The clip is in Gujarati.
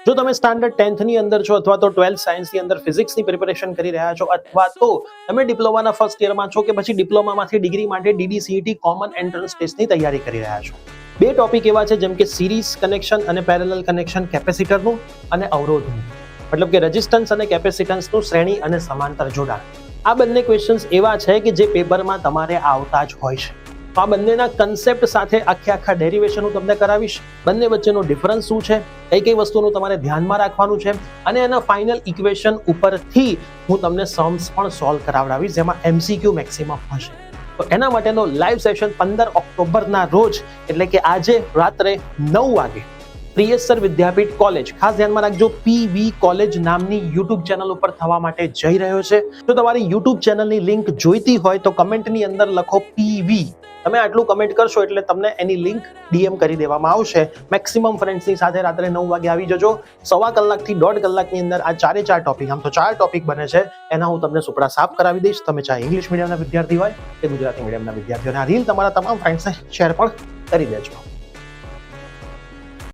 જો તમે સ્ટાન્ડર્ડ 10th ની અંદર છો અથવા તો 12th સાયન્સની અંદર ફિઝિક્સની પ્રિપેરેશન કરી રહ્યા છો અથવા તો તમે ડિપ્લોમાના ફર્સ્ટ યરમાં છો કે પછી ડિપ્લોમામાંથી ડિગ્રી માટે DDCET કોમન એન્ટ્રન્સ ટેસ્ટની તૈયારી કરી રહ્યા છો, બે ટોપિક એવા છે જેમ કે સિરીઝ કનેક્શન અને પેરેલલ કનેક્શન કેપેસિટરનું અને અવરોધનું, મતલબ કે રેઝિસ્ટન્સ અને કેપેસિટન્સનું શ્રેણી અને સમાંતર જોડાણ. આ બંને ક્વેશ્ચન્સ એવા છે કે જે પેપરમાં તમારે આવતા જ હોય છે. તો આ બંનેના કન્સેપ્ટ સાથે આખા ડેરિવેશન હું તમને કરાવીશ, બંને વચ્ચેનો ડિફરન્સ શું છે, કઈ વસ્તુનું તમારે ધ્યાનમાં રાખવાનું છે અને એના ફાઇનલ ઇક્વેશન ઉપરથી હું તમને સમ્સ પણ સોલ્વ કરાવડાવીશ જેમાં MCQ મેક્સિમમ હશે. તો એના માટેનો લાઈવ સેશન 15 ઓક્ટોબરના રોજ એટલે કે આજે રાત્રે 9 વાગે પ્રિયસર વિદ્યાપીઠ કોલેજ, ખાસ ધ્યાનમાં રાખજો, PV કોલેજ નામની યુટ્યુબ ચેનલ ઉપર થવા માટે જઈ રહ્યો છે. જો તમારી યુટ્યુબ ચેનલની લિંક જોઈતી હોય તો કમેન્ટની અંદર લખો PV. તમે આટલું કમેન્ટ કરશો એટલે તમને એની લિંક DM કરી દેવામાં આવશે. મેક્સિમમ ફ્રેન્ડ્સની સાથે રાત્રે 9 વાગે આવી જજો. 1.25 કલાકથી 1.5 કલાકની અંદર આ 4 ટોપિક, આમ તો 4 ટોપિક બને છે, એના હું તમને સુપડા સાફ કરાવી દઈશ. તમે ચાહે ઇંગ્લિશ મીડિયમના વિદ્યાર્થી હોય કે ગુજરાતી મીડિયમના વિદ્યાર્થીઓ, આ રીલ તમારા તમામ ફ્રેન્ડ્સને શેર પણ કરી દેજો.